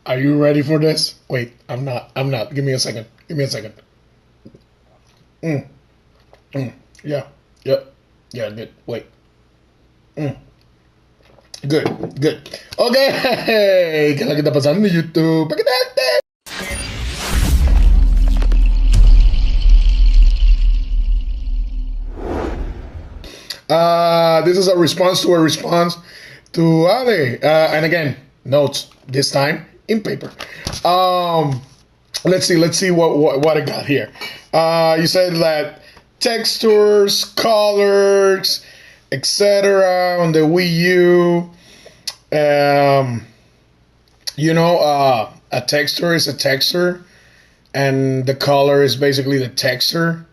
Are you ready for this? Wait, I'm not. I'm not. Give me a second. Give me a second. Mm, mm, yeah. Yep. Yeah. Good. Wait. Mm, good. Good. Okay. ¿Qué es lo que está pasando en YouTube? ¿Para qué te- This is a response to a response to Ale. And again, notes this time in paper. Um, let's see what I got here. You said that textures, colors, etc. on the Wii U. Um, a texture is a texture, and the color is basically the texture.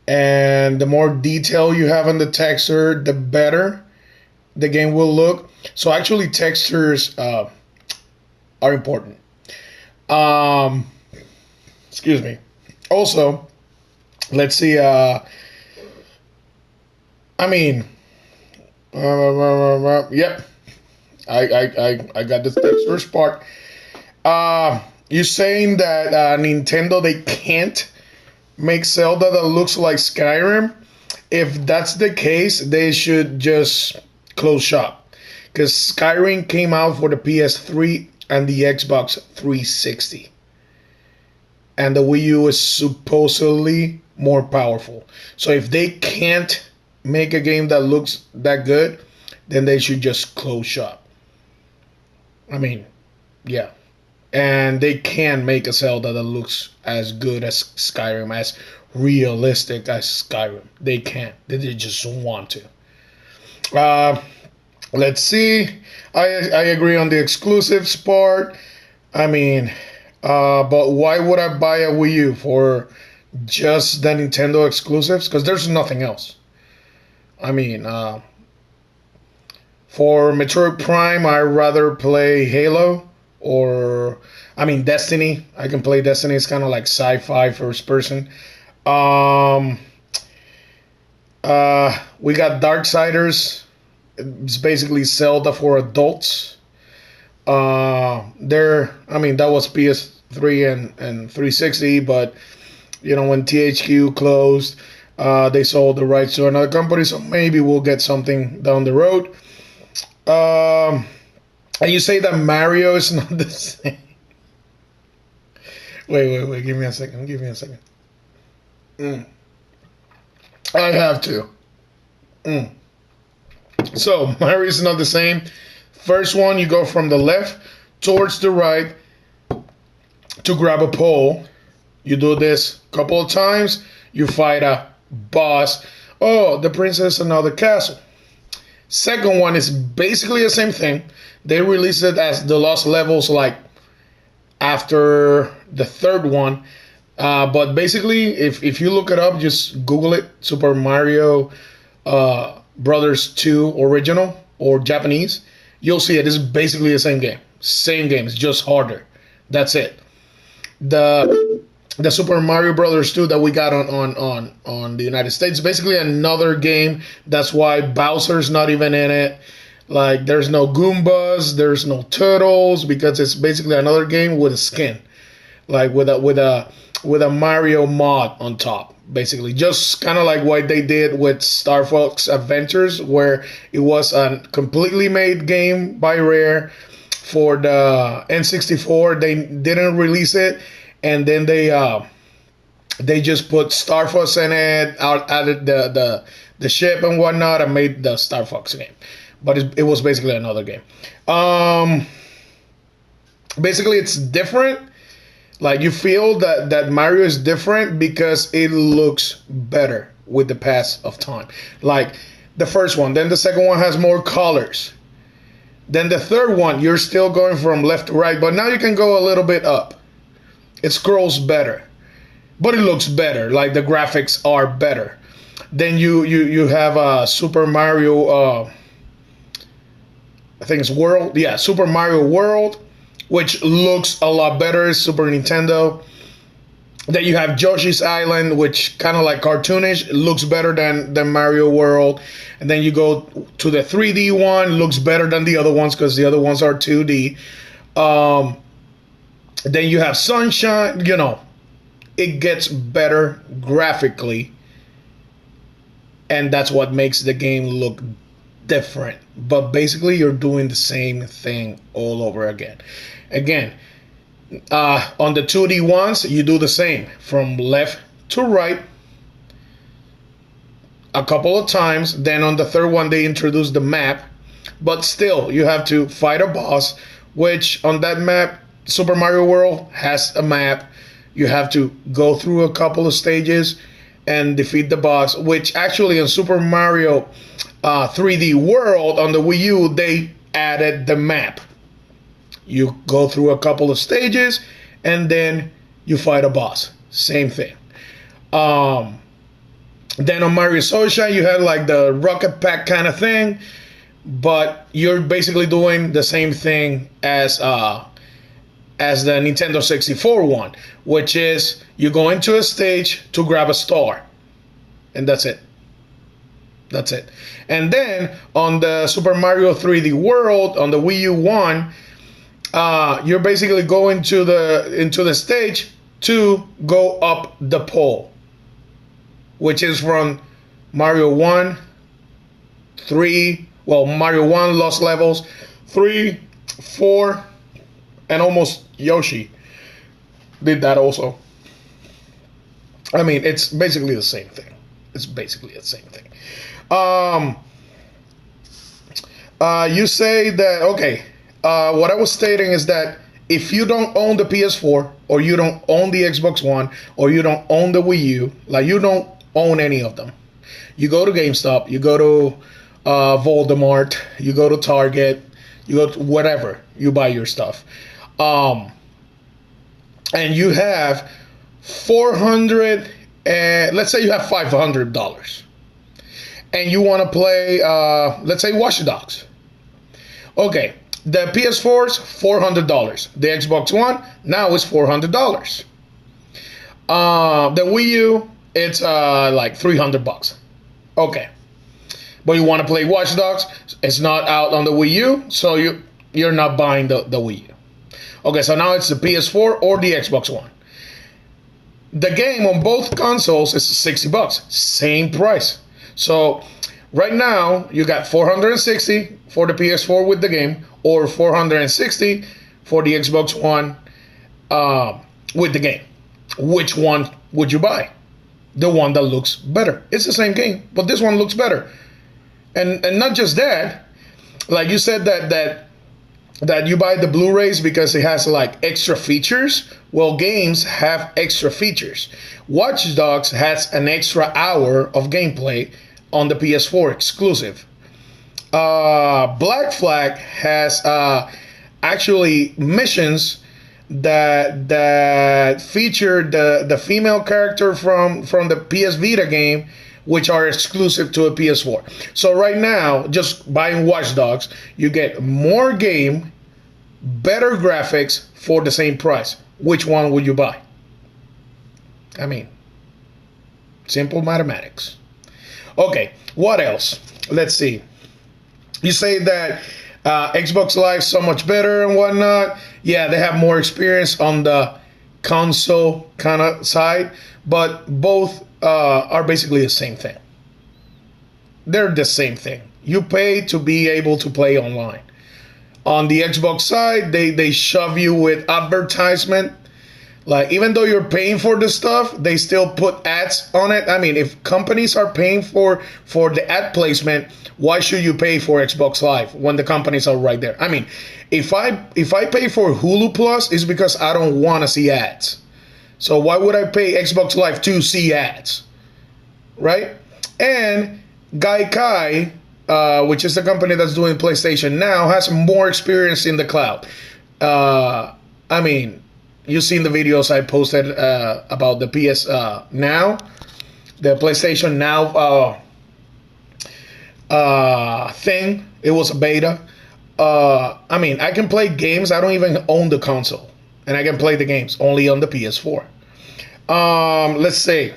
And the more detail you have on the texture, the better the game will look. So actually, textures are important. Um, excuse me. Also, let's see. I mean, yep. I got the textures part. You saying that Nintendo they can't make Zelda that looks like Skyrim? If that's the case, they should just close shop because Skyrim came out for the PS3 and the Xbox 360, and the Wii U is supposedly more powerful. So if they can't make a game that looks that good, then they should just close shop. I mean, yeah. And they can make a Zelda that looks as good as Skyrim, as realistic as Skyrim. They can. They just want to. Uh, let's see. I agree on the exclusives part. I mean, but why would I buy a Wii U for just the Nintendo exclusives? Because there's nothing else. I mean, for Metroid Prime, I rather play Halo or I mean Destiny. I can play Destiny. It's kind of like sci-fi first person. Um, we got Darksiders. It's basically Zelda for adults. I mean, that was PS3 and 360, but when THQ closed, they sold the rights to another company, so maybe we'll get something down the road. Um, and you say that Mario is not the same. Wait. Give me a second. Give me a second. Mm. I have to. Mm. So Mario is not the same. First one, you go from the left towards the right to grab a pole. You do this a couple of times. You fight a boss. Oh, the princess another castle. Second one is basically the same thing. They released it as the Lost Levels like after the third one. But basically, if you look it up, just Google it, Super Mario Brothers 2 original or Japanese, you'll see it. It's basically the same game. Same game. It's just harder. That's it. The Super Mario Brothers 2 that we got on the United States, basically another game. That's why Bowser's not even in it. Like there's no Goombas, there's no turtles because it's basically another game with a skin, like with a Mario mod on top. Basically, just kind of like what they did with Star Fox Adventures, where it was a completely made game by Rare for the N64. They didn't release it, and then they just put Star Fox in it, added the ship and whatnot, and made the Star Fox game. But it was basically another game. Um, Basically, it's different. Like you feel that Mario is different because it looks better with the pass of time. Like the first one, then the second one has more colors. Then the third one, you're still going from left to right, but now you can go a little bit up. It scrolls better, but it looks better. Like the graphics are better. Then you have Super Mario. I think it's World. Yeah, Super Mario World, which looks a lot better. Super Nintendo. Then you have Yoshi's Island, which kind of like cartoonish, looks better than Mario World. And then you go to the 3D one, looks better than the other ones because the other ones are 2D. Um, Then you have Sunshine. It gets better graphically, and that's what makes the game look different. But basically, you're doing the same thing all over again. Again, on the 2D ones, you do the same from left to right a couple of times. Then on the third one, they introduce the map, but still, you have to fight a boss, which on that map, Super Mario World has a map. You have to go through a couple of stages and defeat the boss, which actually in Super Mario 3D World on the Wii U, they added the map. You go through a couple of stages and then you fight a boss. Same thing. Then on Mario Sunshine, you had like the rocket pack kind of thing, but you're basically doing the same thing as the Nintendo 64 one, which is you go into a stage to grab a star, and that's it. That's it. And then on the Super Mario 3D World on the Wii U one, you're basically going into the stage to go up the pole, which is from Mario 1, 3, Mario 1 Lost Levels, 3, 4, and almost Yoshi did that also. I mean, it's basically the same thing. It's basically the same thing. You say that, okay, what I was stating is that if you don't own the PS4, or you don't own the Xbox One, or you don't own the Wii U, like you don't own any of them, you go to GameStop, you go to Voldemort, you go to Target, you go to whatever, you buy your stuff. And you have 400, let's say you have $500, and you want to play, let's say, Watch Dogs. Okay, the PS4's $400. The Xbox One now is $400. The Wii U, it's like $300. Okay, but you want to play Watch Dogs? It's not out on the Wii U, so you're not buying the Wii U. Okay, so now it's the PS4 or the Xbox One. The game on both consoles is $60, same price. So right now you got $460 for the PS4 with the game, or $460 for the Xbox One with the game. Which one would you buy? The one that looks better. It's the same game, but this one looks better. And not just that, like you said that you buy the Blu-rays because it has like extra features. Well, games have extra features. Watch Dogs has an extra hour of gameplay on the PS4 exclusive. Black Flag has actually missions that feature the female character from the PS Vita game, which are exclusive to a PS4. So right now, just buying Watch Dogs, you get more game, better graphics for the same price. Which one would you buy? I mean, simple mathematics. Okay, what else? Let's see. You say that Xbox Live is so much better and whatnot. Yeah, they have more experience on the console kind of side, but both are basically the same thing. They're the same thing. You pay to be able to play online. On the Xbox side, they shove you with advertisement. Like, even though you're paying for the stuff, they still put ads on it. I mean, if companies are paying for the ad placement, why should you pay for Xbox Live when the companies are right there? I mean, if I pay for Hulu Plus, it's because I don't want to see ads. So why would I pay Xbox Live to see ads? Right? And Gaikai, which is the company that's doing PlayStation Now, has more experience in the cloud. I mean, you've seen the videos I posted about the PS Now, the PlayStation Now thing. It was a beta. I mean, I can play games. I don't even own the console, and I can play the games only on the PS4. Let's say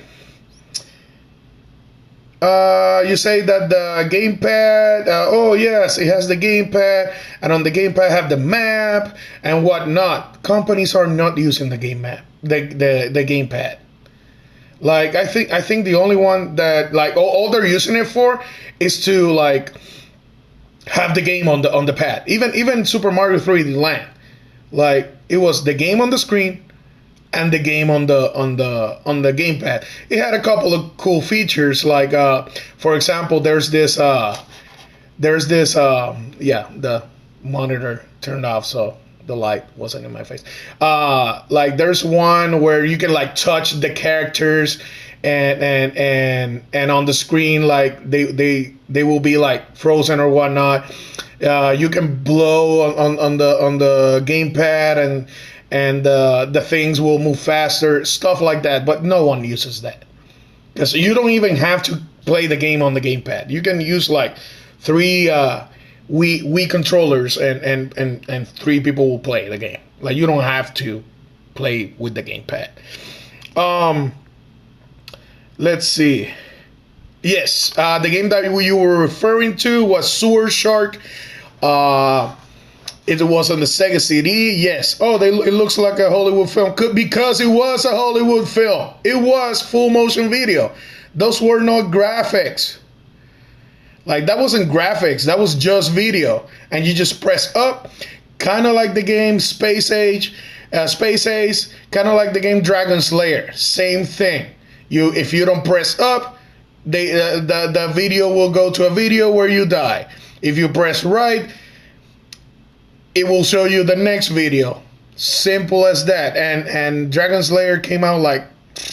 You say that the gamepad. Oh yes, it has the gamepad, and on the gamepad have the map and whatnot. Companies are not using the game map, the gamepad. Like I think the only one that like all they're using it for is to like have the game on the pad. Even Super Mario 3D Land, like it was the game on the screen and the game on the gamepad. It had a couple of cool features, like for example, there's this the monitor turned off, so the light wasn't in my face. Like there's one where you can like touch the characters and on the screen like they will be like frozen or whatnot. You can blow on the gamepad and the things will move faster, stuff like that. But no one uses that because you don't even have to play the game on the gamepad. You can use like three Wii controllers and three people will play the game. Like you don't have to play with the gamepad. Let's see. Yes, the game that you were referring to was Sewer Shark. It was on the Sega CD. Yes. Oh, it looks like a Hollywood film. Because it was a Hollywood film. It was full motion video. Those were not graphics. Like that wasn't graphics. That was just video. And you just press up, kind of like the game Space Ace, kind of like the game Dragon Slayer. Same thing. If you don't press up, the video will go to a video where you die. If you press right, it will show you the next video. Simple as that. And Dragon Slayer came out like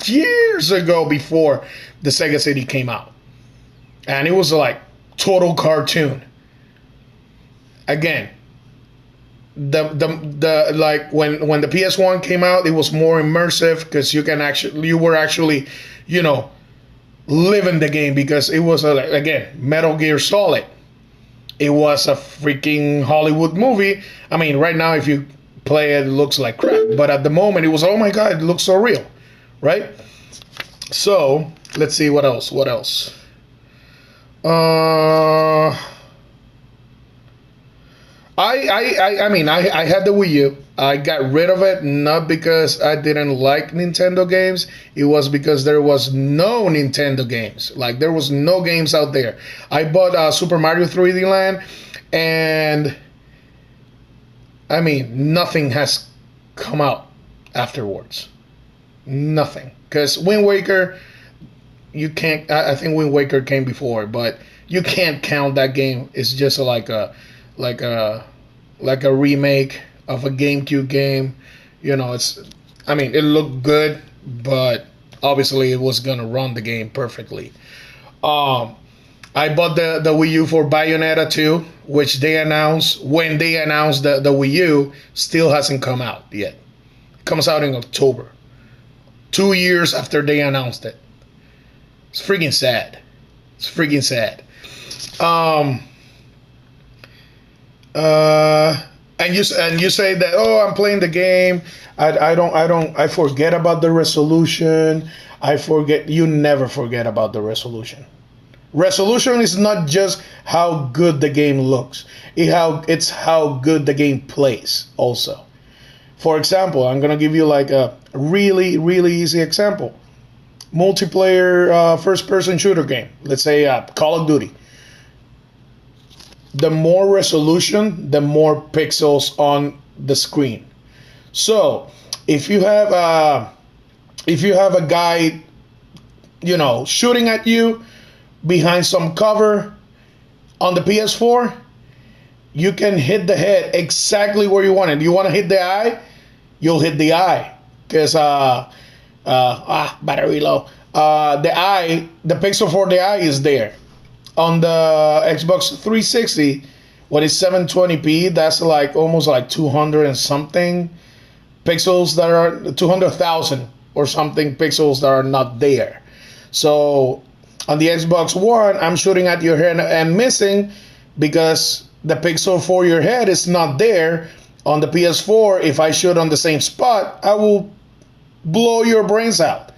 years ago before the Sega CD came out. And it was like total cartoon. Again, the like when the PS1 came out, it was more immersive because you were actually, living the game, because it was again Metal Gear Solid. It was a freaking Hollywood movie. I mean, right now if you play it, it looks like crap, but at the moment it was, oh my god, it looks so real, right? So let's see what else. I mean, I had the Wii U. I got rid of it not because I didn't like Nintendo games. It was because there was no Nintendo games. Like there was no games out there. I bought Super Mario 3D Land, and I mean nothing has come out afterwards. Nothing, because Wind Waker, you can't. I think Wind Waker came before, but you can't count that game. It's just like a remake of a GameCube game. I mean, it looked good, but obviously it was gonna run the game perfectly. I bought the Wii U for Bayonetta 2, which they announced when they announced the Wii U, still hasn't come out yet. It comes out in October, 2 years after they announced it. It's freaking sad. And you say that, oh, I'm playing the game. I forget about the resolution. You never forget about the resolution. Resolution is not just how good the game looks. It's how good the game plays also. For example, I'm gonna give you like a really, really easy example. Multiplayer first-person shooter game. Let's say Call of Duty. The more resolution, the more pixels on the screen. So if you have a guy, shooting at you behind some cover on the PS4, you can hit the head exactly where you want it. You want to hit the eye, you'll hit the eye, because battery low. The pixel for the eye is there. On the Xbox 360, what is 720p, that's like almost like 200 and something pixels that are 200,000 or something pixels that are not there. So on the Xbox One, I'm shooting at your head and missing because the pixel for your head is not there. On the PS4, if I shoot on the same spot, I will blow your brains out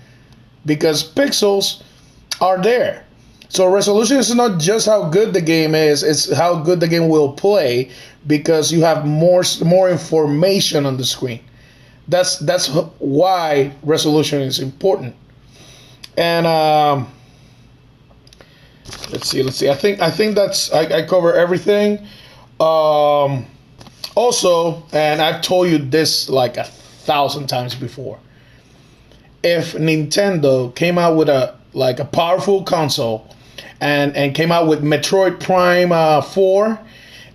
because pixels are there. So resolution is not just how good the game is; it's how good the game will play because you have more information on the screen. That's why resolution is important. And let's see. I think that's I cover everything. Also, and I've told you this like 1,000 times before. If Nintendo came out with a powerful console and came out with Metroid Prime 4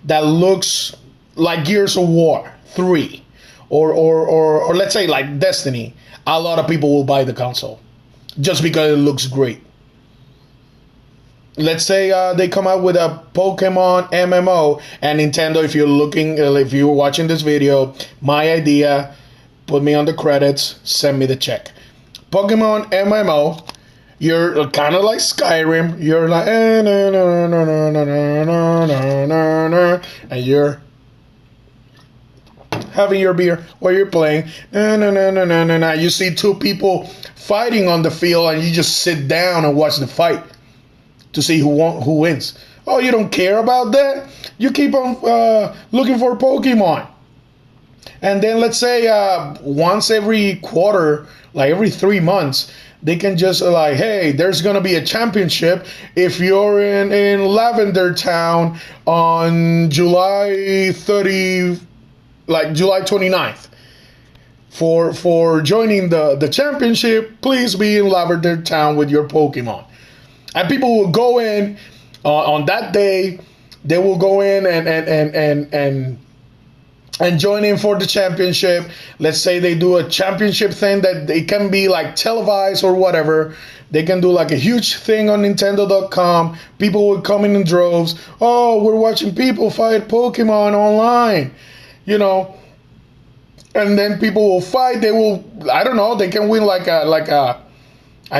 that looks like Gears of War 3 or let's say like Destiny, a lot of people will buy the console just because it looks great. Let's say they come out with a Pokemon MMO and Nintendo, if you're watching this video, my idea, put me on the credits, send me the check. Pokemon MMO, you're kind of like Skyrim. You're like, and you're having your beer while you're playing. You see two people fighting on the field, and you just sit down and watch the fight to see who wins. Oh, you don't care about that? You keep on looking for Pokemon. And then let's say once every quarter, like every 3 months, they can just like, hey, there's gonna be a championship if you're in Lavender Town on July 30, like July 29th. For joining the championship, please be in Lavender Town with your Pokemon. And people will go in on that day. They will go in and join in for the championship. Let's say they do a championship thing that it can be like televised or whatever. They can do like a huge thing on Nintendo.com. People will come in droves. Oh, we're watching people fight Pokemon online, you know. And then people will fight. They will, I don't know, they can win like a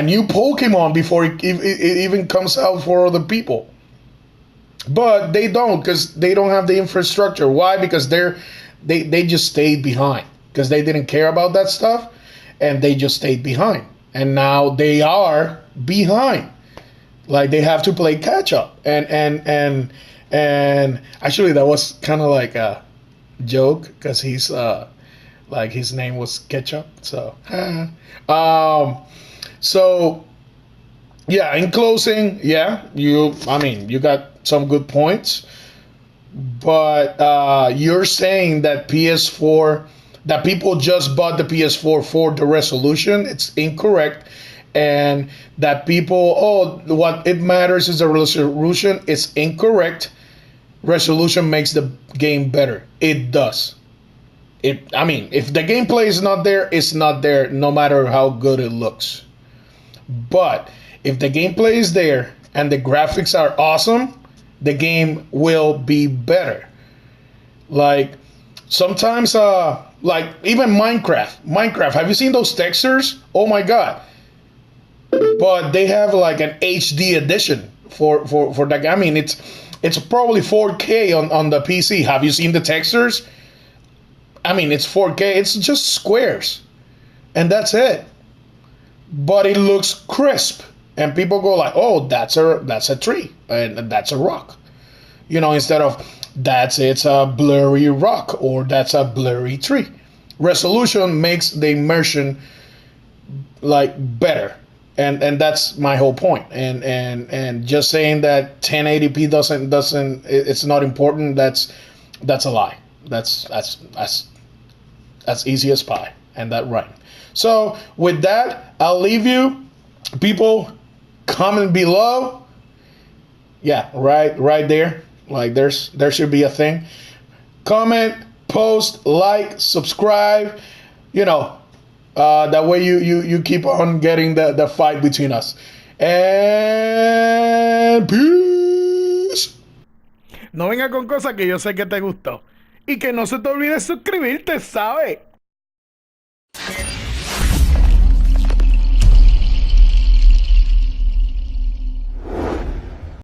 new Pokemon before it even comes out for other people. But they don't, because they don't have the infrastructure. Why? Because they just stayed behind because they didn't care about that stuff, and they just stayed behind. And now they are behind. Like they have to play catch up. And actually that was kind of like a joke because he's like his name was Ketchup. So so yeah, in closing, yeah, you got some good points, but you're saying that PS4, that people just bought the PS4 for the resolution. It's incorrect. And that people, oh, what it matters is the resolution. It's incorrect. Resolution makes the game better. It does. If the gameplay is not there, it's not there, no matter how good it looks. But if the gameplay is there and the graphics are awesome, the game will be better. Like sometimes, like even Minecraft. Have you seen those textures? Oh my god! But they have like an HD edition for that. I mean, it's probably 4K on the PC. Have you seen the textures? I mean, it's 4K. It's just squares, and that's it. But it looks crisp, and people go like, "Oh, that's a tree, and that's a rock," you know, instead of it's a blurry rock or that's a blurry tree. Resolution makes the immersion like better, and that's my whole point. And just saying that 1080p doesn't it's not important. That's a lie. That's easy as pie, and that rhyme. So with that, I'll leave you. People, comment below. Yeah, right there. Like there should be a thing. Comment, post, like, subscribe. You know, that way you keep on getting the fight between us. And peace. No venga con cosas que yo sé que te gustó. Y que no se te olvide suscribirte, ¿sabes?